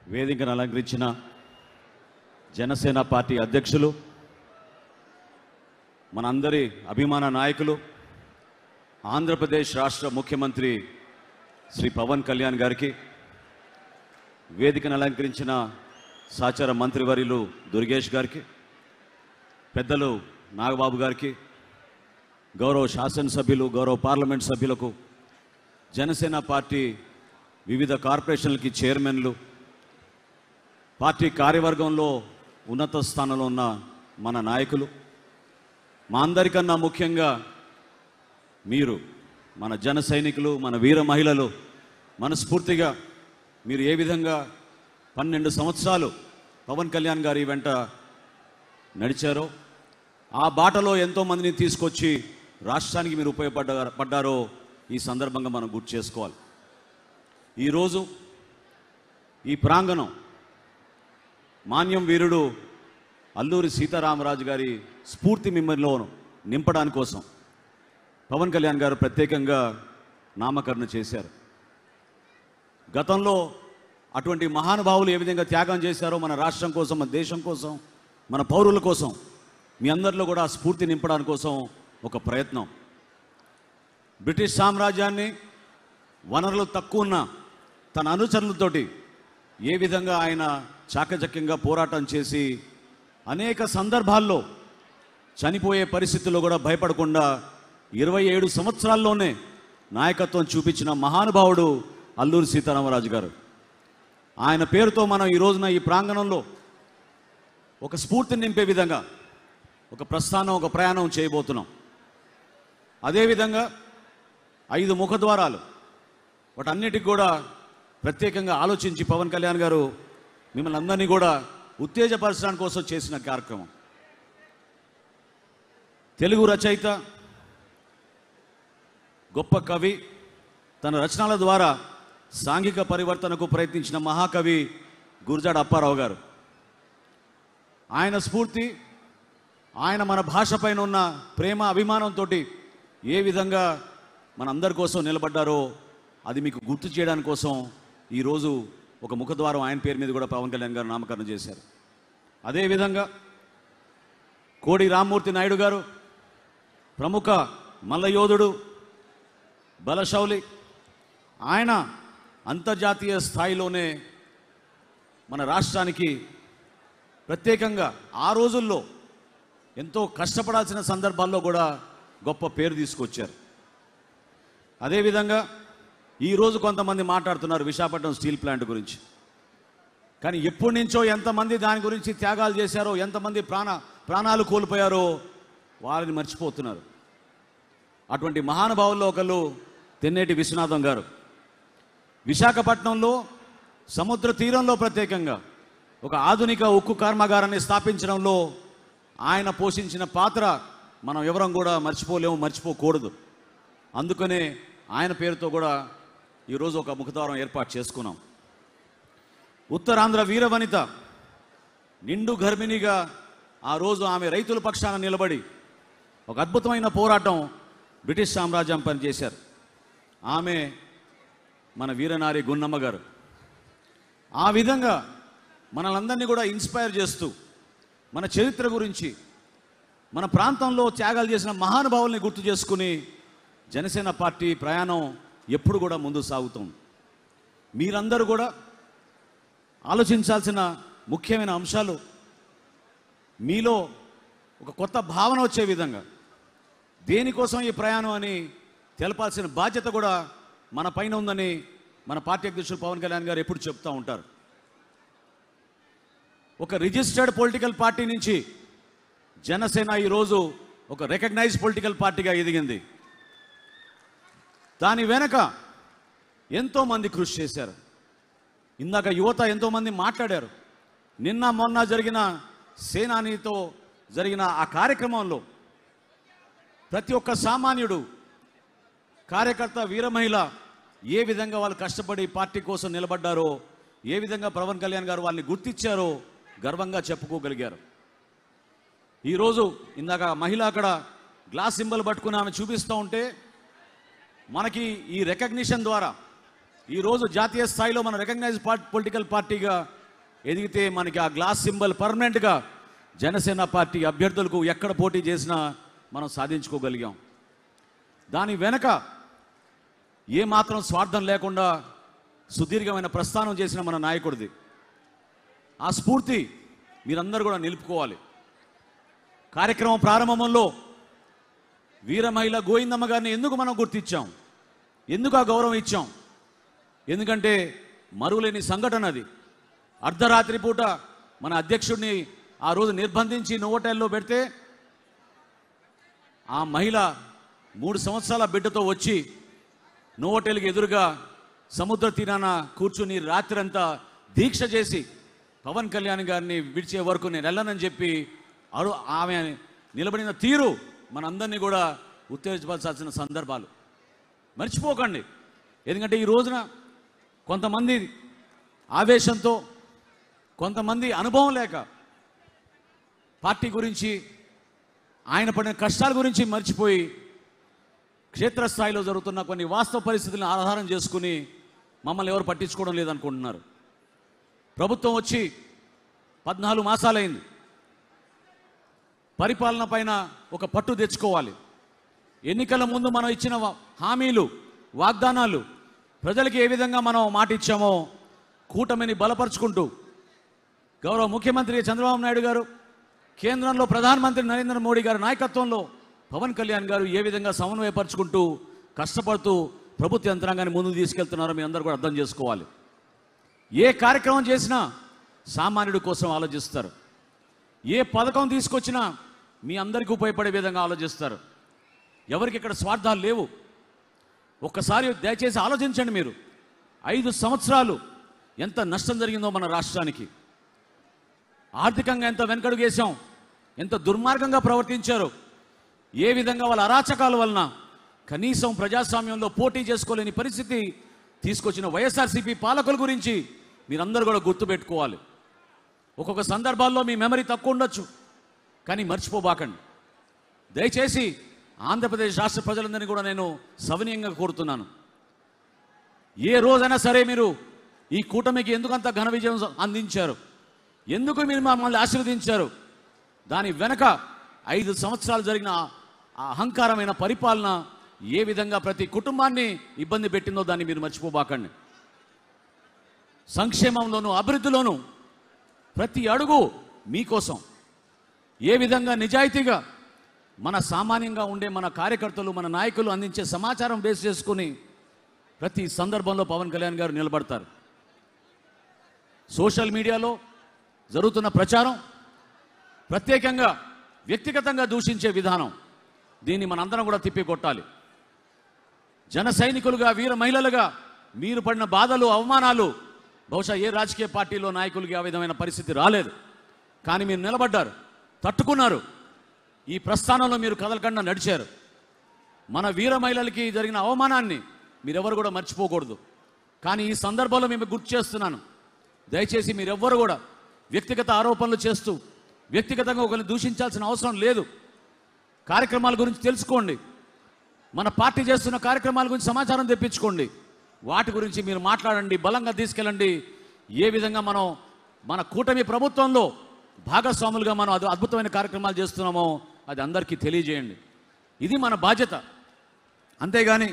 వేదికను అలంకరించిన జనసేన పార్టీ అధ్యక్షులు, మనందరి అభిమాన నాయకులు, ఆంధ్రప్రదేశ్ రాష్ట్ర ముఖ్యమంత్రి శ్రీ పవన్ కళ్యాణ్ గారికి, వేదికను అలంకరించిన సహచర మంత్రివర్యులు దుర్గేష్ గారికి, పెద్దలు నాగబాబు గారికి, గౌరవ శాసనసభ్యులు, గౌరవ పార్లమెంట్ సభ్యులకు, జనసేన పార్టీ వివిధ కార్పొరేషన్లకి చైర్మన్లు, పార్టీ కార్యవర్గంలో ఉన్నత స్థానంలో ఉన్న మన నాయకులు, మా అందరికన్నా ముఖ్యంగా మీరు మన జన సైనికులు, మన వీర మహిళలు, మనస్ఫూర్తిగా మీరు ఏ విధంగా 12 సంవత్సరాలు పవన్ కళ్యాణ్ గారి వెంట నడిచారో, ఆ బాటలో ఎంతోమందిని తీసుకొచ్చి రాష్ట్రానికి మీరు ఉపయోగపడ్డారో ఈ సందర్భంగా మనం గుర్తు చేసుకోవాలి. ఈరోజు ఈ ప్రాంగణం మాన్యం వీరుడు అల్లూరి సీతారామరాజు గారి స్ఫూర్తి మిమ్మల్ని నింపడానికి కోసం పవన్ కళ్యాణ్ గారు ప్రత్యేకంగా నామకరణ చేశారు. గతంలో అటువంటి మహానుభావులు ఏ విధంగా త్యాగం చేశారో మన రాష్ట్రం కోసం, మన దేశం కోసం, మన పౌరుల కోసం, మీ అందరిలో కూడా స్ఫూర్తి నింపడానికి కోసం ఒక ప్రయత్నం. బ్రిటిష్ సామ్రాజ్యాన్ని వనరులు తక్కువ ఉన్న తన అనుచరులతోటి ఏ విధంగా ఆయన చాకచక్యంగా పోరాటం చేసి అనేక సందర్భాల్లో చనిపోయే పరిస్థితుల్లో కూడా భయపడకుండా 27 సంవత్సరాల్లోనే నాయకత్వం చూపించిన మహానుభావుడు అల్లూరి సీతారామరాజు గారు. ఆయన పేరుతో మనం ఈ రోజున ఈ ప్రాంగణంలో ఒక స్ఫూర్తిని నింపే విధంగా ఒక ప్రస్థానం, ఒక ప్రయాణం చేయబోతున్నాం. అదేవిధంగా 5 ముఖద్వారాలు, వాటన్నిటికి కూడా ప్రత్యేకంగా ఆలోచించి పవన్ కళ్యాణ్ గారు మిమ్మల్ని అందరినీ కూడా ఉత్తేజపరచడానికి కోసం చేసిన కార్యక్రమం. తెలుగు రచయిత, గొప్ప కవి, తన రచనల ద్వారా సాంఘిక పరివర్తనకు ప్రయత్నించిన మహాకవి గురజాడ అప్పారావు గారు. ఆయన స్ఫూర్తి, ఆయన మన భాష పైన ఉన్న ప్రేమ, అభిమానంతో ఏ విధంగా మనందరి కోసం నిలబడ్డారో అది మీకు గుర్తు చేయడానికి కోసం ఈరోజు ఒక ముఖద్వారం ఆయన పేరు మీద కూడా పవన్ కళ్యాణ్ గారు నామకరణ చేశారు. అదేవిధంగా కోడి రామ్మూర్తి నాయుడు గారు, ప్రముఖ మల్లయోధుడు, బలశౌలి, ఆయన అంతర్జాతీయ స్థాయిలోనే మన రాష్ట్రానికి ప్రత్యేకంగా ఆ రోజుల్లో ఎంతో కష్టపడాల్సిన సందర్భాల్లో కూడా గొప్ప పేరు తీసుకొచ్చారు. అదేవిధంగా ఈరోజు కొంతమంది మాట్లాడుతున్నారు విశాఖపట్నం స్టీల్ ప్లాంట్ గురించి. కానీ ఎప్పటి నుంచో ఎంతమంది దాని గురించి త్యాగాలు చేశారో, ఎంతమంది ప్రాణాలు కోల్పోయారో వారిని మర్చిపోతున్నారు. అటువంటి మహానుభావుల్లో ఒకళ్ళు తెన్నేటి విశ్వనాథం గారు. విశాఖపట్నంలో సముద్ర తీరంలో ప్రత్యేకంగా ఒక ఆధునిక ఉక్కు కర్మాగారాన్ని స్థాపించడంలో ఆయన పోషించిన పాత్ర మనం ఎవరం కూడా మర్చిపోలేము, మర్చిపోకూడదు. అందుకనే ఆయన పేరుతో కూడా ఈరోజు ఒక ముఖద్వారం ఏర్పాటు చేసుకున్నాం. ఉత్తరాంధ్ర వీరవనిత, నిండు గర్భిణిగా ఆ రోజు ఆమె రైతుల పక్షాన నిలబడి ఒక అద్భుతమైన పోరాటం బ్రిటిష్ సామ్రాజ్యం పనిచేశారు. ఆమె మన వీరనారి గున్నమ్మ గారు. ఆ విధంగా మనలందరినీ కూడా ఇన్స్పైర్ చేస్తూ మన చరిత్ర గురించి, మన ప్రాంతంలో త్యాగాలు చేసిన మహానుభావుల్ని గుర్తు చేసుకుని జనసేన పార్టీ ప్రయాణం ఎప్పుడు కూడా ముందు సాగుతుంది. మీరందరూ కూడా ఆలోచించాల్సిన ముఖ్యమైన అంశాలు, మీలో ఒక కొత్త భావన వచ్చే విధంగా దేనికోసం ఈ ప్రయాణం అని తెలపాల్సిన బాధ్యత కూడా మన పైన ఉందని మన పార్టీ అధ్యక్షులు పవన్ కళ్యాణ్ గారు ఎప్పుడు చెప్తూ ఉంటారు. ఒక రిజిస్టర్డ్ పొలిటికల్ పార్టీ నుంచి జనసేన ఈరోజు ఒక రికగ్నైజ్డ్ పొలిటికల్ పార్టీగా ఎదిగింది. దాని వెనక ఎంతోమంది కృషి చేశారు. ఇందాక యువత ఎంతోమంది మాట్లాడారు. నిన్న మొన్న జరిగిన సేనానితో జరిగిన ఆ కార్యక్రమంలో ప్రతి ఒక్క సామాన్యుడు, కార్యకర్త, వీరమహిళ ఏ విధంగా వాళ్ళు కష్టపడి పార్టీ కోసం నిలబడ్డారో, ఏ విధంగా పవన్ కళ్యాణ్ గారు వాళ్ళని గుర్తించారో గర్వంగా చెప్పుకోగలిగారు. ఈరోజు ఇందాక మహిళ అక్కడ గ్లాస్ సింబల్ పట్టుకుని ఆమె చూపిస్తూ ఉంటే మనకి ఈ రికగ్నిషన్ ద్వారా ఈ రోజు జాతీయ స్థాయిలో మన రికగ్నైజ్డ్ పొలిటికల్ పార్టీగా ఎదిగితే మనకి ఆ గ్లాస్ సింబల్ పర్మనెంట్గా జనసేన పార్టీ అభ్యర్థులకు ఎక్కడ పోటీ చేసినా మనం సాధించుకోగలిగాం. దాని వెనక ఏమాత్రం స్వార్థం లేకుండా సుదీర్ఘమైన ప్రస్థానం చేసిన మన నాయకుడిది. ఆ స్ఫూర్తి మీరందరూ కూడా నిలుపుకోవాలి. కార్యక్రమం ప్రారంభంలో వీర మహిళ గోవిందమ్మ గారిని ఎందుకు మనం గుర్తించాం, ఎందుకు ఆ గౌరవం ఇచ్చాం? ఎందుకంటే మరువలేని సంఘటన అది. అర్ధరాత్రి పూట మన అధ్యక్షుడిని ఆ రోజు నిర్బంధించి నోవోటైల్లో పెడితే ఆ మహిళ 3 సంవత్సరాల బిడ్డతో వచ్చి నోవోటైల్కి ఎదురుగా సముద్ర తీరాన కూర్చుని రాత్రంతా దీక్ష చేసి పవన్ కళ్యాణ్ గారిని విడిచే వరకు నేను వెళ్ళనని చెప్పి ఆమె నిలబడిన తీరు మనందరినీ కూడా ఉత్తేజపరచాల్సిన సందర్భాలు మర్చిపోకండి. ఎందుకంటే ఈ రోజున కొంతమంది ఆవేశంతో, కొంతమంది అనుభవం లేక పార్టీ గురించి, ఆయన పడిన కష్టాల గురించి మర్చిపోయి క్షేత్రస్థాయిలో జరుగుతున్న కొన్ని వాస్తవ పరిస్థితులను ఆధారం చేసుకుని మమ్మల్ని ఎవరు పట్టించుకోవడం లేదనుకుంటున్నారు. ప్రభుత్వం వచ్చి 14 మాసాలైంది. పరిపాలన పైన ఒక పట్టు తెచ్చుకోవాలి. ఎన్నికల ముందు మనం ఇచ్చిన హామీలు, వాగ్దానాలు ప్రజలకి ఏ విధంగా మనం మాట ఇచ్చామో కూటమిని బలపరుచుకుంటూ గౌరవ ముఖ్యమంత్రి చంద్రబాబు నాయుడు గారు, కేంద్రంలో ప్రధానమంత్రి నరేంద్ర మోడీ గారి నాయకత్వంలో పవన్ కళ్యాణ్ గారు ఏ విధంగా సమన్వయపరుచుకుంటూ కష్టపడుతూ ప్రభుత్వ యంత్రాంగాన్ని ముందుకు తీసుకెళ్తున్నారో మీ అందరూ కూడా అర్థం చేసుకోవాలి. ఏ కార్యక్రమం చేసినా సామాన్యుడి కోసం ఆలోచిస్తారు. ఏ పథకం తీసుకొచ్చినా మీ అందరికీ ఉపయోగపడే విధంగా ఆలోచిస్తారు. ఎవరికి ఇక్కడ స్వార్థాలు లేవు. ఒక్కసారి దయచేసి ఆలోచించండి. మీరు 5 సంవత్సరాలు ఎంత నష్టం జరిగిందో మన రాష్ట్రానికి, ఆర్థికంగా ఎంత వెనకడుగు వేశాం, ఎంత దుర్మార్గంగా ప్రవర్తించారు, ఏ విధంగా వాళ్ళ అరాచకాల వలన కనీసం ప్రజాస్వామ్యంలో పోటీ చేసుకోలేని పరిస్థితి తీసుకొచ్చిన వైఎస్ఆర్సీపీ పాలకుల గురించి మీరందరూ కూడా గుర్తుపెట్టుకోవాలి. ఒక్కొక్క సందర్భాల్లో మీ మెమరీ తక్కువ ఉండొచ్చు, కానీ మర్చిపోబాకండి. దయచేసి ఆంధ్రప్రదేశ్ రాష్ట్ర ప్రజలందరినీ కూడా నేను సవినయంగా కోరుతున్నాను. ఏ రోజైనా సరే మీరు ఈ కూటమికి ఎందుకంత ఘన విజయం అందించారు, ఎందుకు మీరు మమ్మల్ని ఆశీర్వదించారు, దాని వెనక 5 సంవత్సరాలు జరిగిన ఆ అహంకారమైన పరిపాలన ఏ విధంగా ప్రతి కుటుంబాన్ని ఇబ్బంది పెట్టిందో దాన్ని మీరు మర్చిపోబాకండి. సంక్షేమంలోనూ అభివృద్ధిలోనూ ప్రతి అడుగు మీకోసం ఏ విధంగా నిజాయితీగా మన సామాన్యంగా ఉండే మన కార్యకర్తలు, మన నాయకులు అందించే సమాచారం బేస్ చేసుకుని ప్రతి సందర్భంలో పవన్ కళ్యాణ్ గారు నిలబడతారు. సోషల్ మీడియాలో జరుగుతున్న ప్రచారం, ప్రత్యేకంగా వ్యక్తిగతంగా దూషించే విధానం, దీన్ని మనందరం కూడా తిప్పికొట్టాలి. జన సైనికులుగా, వీర మహిళలుగా మీరు పడిన బాధలు, అవమానాలు బహుశా ఏ రాజకీయ పార్టీలో నాయకులకి ఆ విధమైన పరిస్థితి రాలేదు. కానీ మీరు నిలబడ్డారు, తట్టుకున్నారు. ఈ ప్రస్థానంలో మీరు కదలకుండా నడిచారు. మన వీర మహిళలకి జరిగిన అవమానాన్ని మీరెవరు కూడా మర్చిపోకూడదు. కానీ ఈ సందర్భంలో మేము గుర్తు చేస్తున్నాను, దయచేసి మీరెవ్వరు కూడా వ్యక్తిగత ఆరోపణలు చేస్తూ వ్యక్తిగతంగా ఒకరిని దూషించాల్సిన అవసరం లేదు. కార్యక్రమాల గురించి తెలుసుకోండి, మన పార్టీ చేస్తున్న కార్యక్రమాల గురించి సమాచారం తెప్పించుకోండి, వాటి గురించి మీరు మాట్లాడండి, బలంగా తీసుకెళ్ళండి. ఏ విధంగా మనం మన కూటమి ప్రభుత్వంలో భాగస్వాములుగా మనం అద్భుతమైన కార్యక్రమాలు చేస్తున్నామో అది అందరికీ తెలియజేయండి. ఇది మన బాధ్యత. అంతేగాని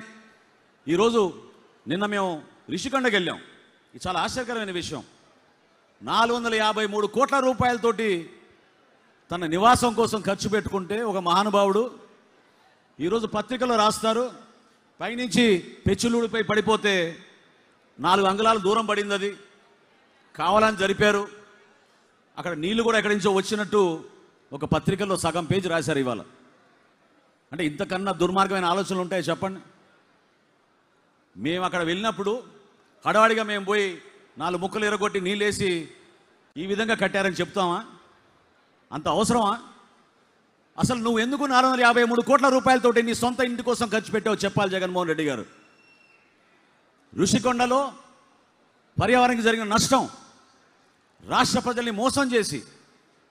ఈరోజు నిన్న మేము రిషికొండకి వెళ్ళాం. ఇది చాలా ఆశ్చర్యకరమైన విషయం. 453 కోట్ల రూపాయలతోటి తన నివాసం కోసం ఖర్చు పెట్టుకుంటే ఒక మహానుభావుడు ఈరోజు పత్రికలో రాస్తారు, పైనుంచి పెచ్చులూడిపై పడిపోతే 4 అంగుళాల దూరం పడింది, అది కావాలని జరిపారు, అక్కడ నీళ్లు కూడా ఎక్కడి నుంచో వచ్చినట్టు ఒక పత్రికలో సగం పేజీ రాశారు ఇవాళ. అంటే ఇంతకన్నా దుర్మార్గమైన ఆలోచనలు ఉంటాయి చెప్పండి? మేము అక్కడ వెళ్ళినప్పుడు హడావిడిగా మేము పోయి 4 ముక్కలు ఎరగొట్టి నీళ్ళేసి ఈ విధంగా కట్టారని చెప్తామా? అంత అవసరమా? అసలు నువ్వు ఎందుకు 453 కోట్ల రూపాయలతోటి నీ సొంత ఇంటి కోసం ఖర్చు పెట్టావు చెప్పాలి జగన్మోహన్ రెడ్డి గారు. ఋషికొండలో పర్యావరణానికి జరిగిన నష్టం, రాష్ట్ర ప్రజల్ని మోసం చేసి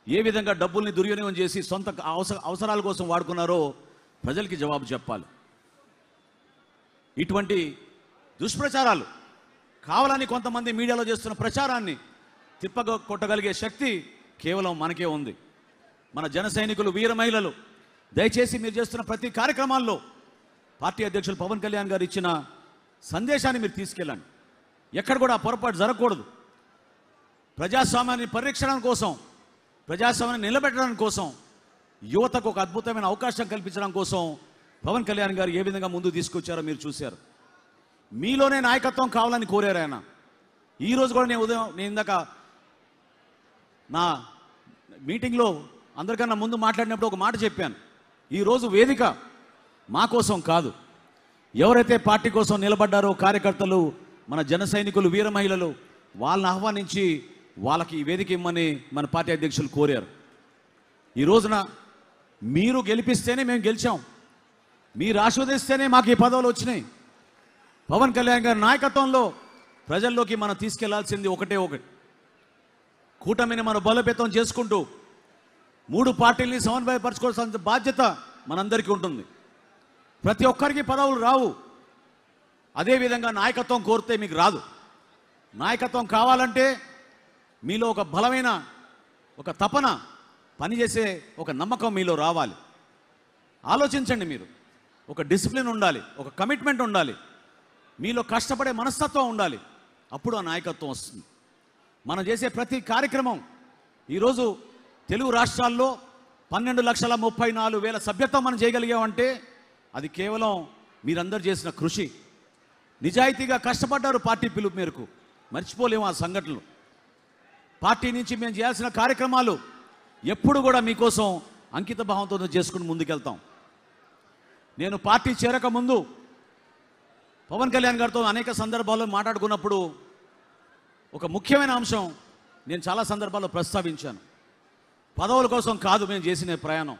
ఏ విధంగా డబ్బుల్ని దుర్వినియోగం చేసి సొంత అవసరాల కోసం వాడుకున్నారో ప్రజలకి జవాబు చెప్పాలి. ఇటువంటి దుష్ప్రచారాలు కావాలని కొంతమంది మీడియాలో చేస్తున్న ప్రచారాన్ని కొట్టగలిగే శక్తి కేవలం మనకే ఉంది. మన జన సైనికులు, వీర మహిళలు, దయచేసి మీరు చేస్తున్న ప్రతి కార్యక్రమాల్లో పార్టీ అధ్యక్షులు పవన్ కళ్యాణ్ గారు ఇచ్చిన సందేశాన్ని మీరు తీసుకెళ్ళండి. ఎక్కడ కూడా పొరపాటు జరగకూడదు. ప్రజాస్వామ్యాన్ని పరిరక్షణ కోసం, ప్రజాస్వామ్యాన్ని నిలబెట్టడం కోసం, యువతకు ఒక అద్భుతమైన అవకాశం కల్పించడం కోసం పవన్ కళ్యాణ్ గారు ఏ విధంగా ముందు తీసుకొచ్చారో మీరు చూశారు. మీలోనే నాయకత్వం కావాలని కోరారు ఆయన. ఈరోజు కూడా నేను ఇందాక నా మీటింగ్లో అందరికన్నా ముందు మాట్లాడినప్పుడు ఒక మాట చెప్పాను. ఈరోజు వేదిక మా కోసం కాదు, ఎవరైతే పార్టీ కోసం నిలబడ్డారో కార్యకర్తలు, మన జన సైనికులు, వీర మహిళలు, వాళ్ళని ఆహ్వానించి వాళ్ళకి ఈ వేదిక ఇమ్మని మన పార్టీ అధ్యక్షులు కోరారు. ఈ రోజున మీరు గెలిపిస్తేనే మేము గెలిచాం, మీరు ఆశీర్వదిస్తేనే మాకు ఈ పదవులు వచ్చినాయి. పవన్ కళ్యాణ్ గారి నాయకత్వంలో ప్రజల్లోకి మనం తీసుకెళ్లాల్సింది ఒకటే ఒకటి. కూటమిని మనం బలోపేతం చేసుకుంటూ 3 పార్టీల్ని సమన్వయపరచుకోవాల్సిన బాధ్యత మనందరికీ ఉంటుంది. ప్రతి ఒక్కరికి పదవులు రావు. అదేవిధంగా నాయకత్వం కోరితే మీకు రాదు. నాయకత్వం కావాలంటే మీలో ఒక బలమైన ఒక తపన, పనిచేసే ఒక నమ్మకం మీలో రావాలి. ఆలోచించండి. మీరు ఒక డిసిప్లిన్ ఉండాలి, ఒక కమిట్మెంట్ ఉండాలి, మీలో కష్టపడే మనస్తత్వం ఉండాలి. అప్పుడు ఆ నాయకత్వం వస్తుంది. మనం చేసే ప్రతి కార్యక్రమం, ఈరోజు తెలుగు రాష్ట్రాల్లో 12,34,000 సభ్యత్వం మనం చేయగలిగామంటే అది కేవలం మీరందరూ చేసిన కృషి. నిజాయితీగా కష్టపడ్డారు పార్టీ పిలుపు మేరకు. మర్చిపోలేము ఆ సంఘటనలు. పార్టీ నుంచి మేము చేయాల్సిన కార్యక్రమాలు ఎప్పుడు కూడా మీకోసం అంకిత భావంతో చేసుకుని ముందుకెళ్తాం. నేను పార్టీ చేరక ముందు పవన్ కళ్యాణ్ గారితో అనేక సందర్భాల్లో మాట్లాడుకున్నప్పుడు ఒక ముఖ్యమైన అంశం నేను చాలా సందర్భాల్లో ప్రస్తావించాను. పదవుల కోసం కాదు మేము చేసిన ప్రయాణం.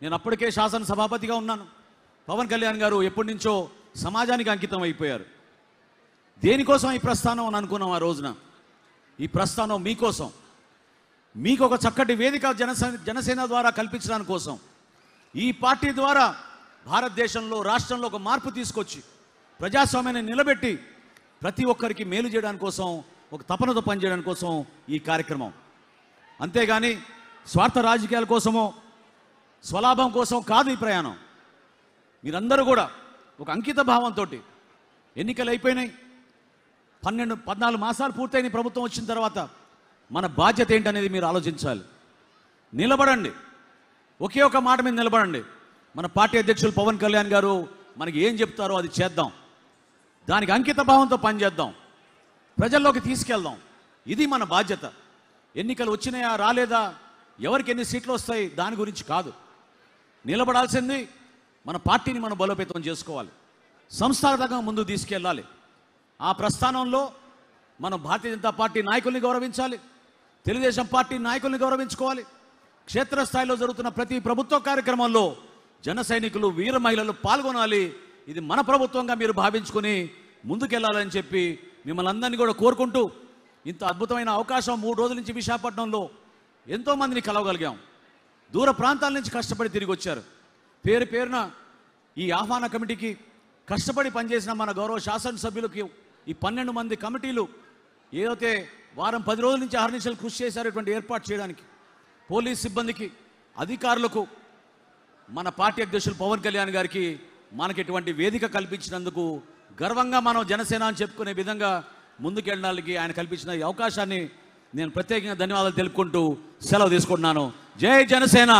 నేను అప్పటికే శాసనసభాపతిగా ఉన్నాను. పవన్ కళ్యాణ్ గారు ఎప్పటి నుంచో సమాజానికి అంకితం అయిపోయారు. దేనికోసం ఈ ప్రస్థానం అని అనుకున్నాం ఆ రోజున. ఈ ప్రస్థానం మీకోసం, మీకు ఒక చక్కటి వేదిక జనసేన ద్వారా కల్పించడానికి కోసం, ఈ పార్టీ ద్వారా భారతదేశంలో, రాష్ట్రంలో ఒక మార్పు తీసుకొచ్చి ప్రజాస్వామ్యాన్ని నిలబెట్టి ప్రతి ఒక్కరికి మేలు చేయడానికి కోసం, ఒక తపనతో పనిచేయడానికి కోసం ఈ కార్యక్రమం. అంతేగాని స్వార్థ రాజకీయాల కోసమో స్వలాభం కోసం కాదు ఈ ప్రయాణం. మీరందరూ కూడా ఒక అంకిత భావంతో, ఎన్నికలు అయిపోయినాయి, 14 మాసాలు పూర్తయిన ప్రభుత్వం వచ్చిన తర్వాత మన బాధ్యత ఏంటనేది మీరు ఆలోచించాలి. నిలబడండి, ఒకే ఒక మాట మీద నిలబడండి. మన పార్టీ అధ్యక్షులు పవన్ కళ్యాణ్ గారు మనకి ఏం చెప్తారో అది చేద్దాం. దానికి అంకిత భావంతో పనిచేద్దాం, ప్రజల్లోకి తీసుకెళ్దాం. ఇది మన బాధ్యత. ఎన్నికలు వచ్చినాయా రాలేదా, ఎవరికి ఎన్ని సీట్లు వస్తాయి దాని గురించి కాదు. నిలబడాల్సింది మన పార్టీని మనం బలోపేతం చేసుకోవాలి, సంస్థాగతంగా ముందుకు తీసుకెళ్ళాలి. ఆ ప్రస్థానంలో మనం భారతీయ జనతా పార్టీ నాయకుల్ని గౌరవించాలి, తెలుగుదేశం పార్టీ నాయకుల్ని గౌరవించుకోవాలి. క్షేత్రస్థాయిలో జరుగుతున్న ప్రతి ప్రభుత్వ కార్యక్రమంలో జన సైనికులు, వీర మహిళలు పాల్గొనాలి. ఇది మన ప్రభుత్వంగా మీరు భావించుకొని ముందుకెళ్లాలని చెప్పి మిమ్మల్ని అందరినీ కూడా కోరుకుంటూ, ఇంత అద్భుతమైన అవకాశం 3 రోజుల నుంచి విశాఖపట్నంలో ఎంతోమందిని కలవగలిగాం. దూర ప్రాంతాల నుంచి కష్టపడి తిరిగి వచ్చారు. పేరు పేరున ఈ ఆహ్వాన కమిటీకి కష్టపడి పనిచేసిన మన గౌరవ శాసనసభ్యులకి, ఈ 12 మంది కమిటీలు ఏదైతే వారం 10 రోజుల నుంచి అహర్నిశలు కృషి చేశారటువంటి ఏర్పాటు చేయడానికి, పోలీస్ సిబ్బందికి, అధికారులకు, మన పార్టీ అధ్యక్షులు పవన్ కళ్యాణ్ గారికి మనకి ఇటువంటి వేదిక కల్పించినందుకు గర్వంగా మనం జనసేన అని చెప్పుకునే విధంగా ముందుకెళ్ళడానికి ఆయన కల్పించిన ఈ అవకాశాన్ని నేను ప్రత్యేకంగా ధన్యవాదాలు తెలుపుకుంటూ సెలవు తీసుకుంటున్నాను. జై జనసేన.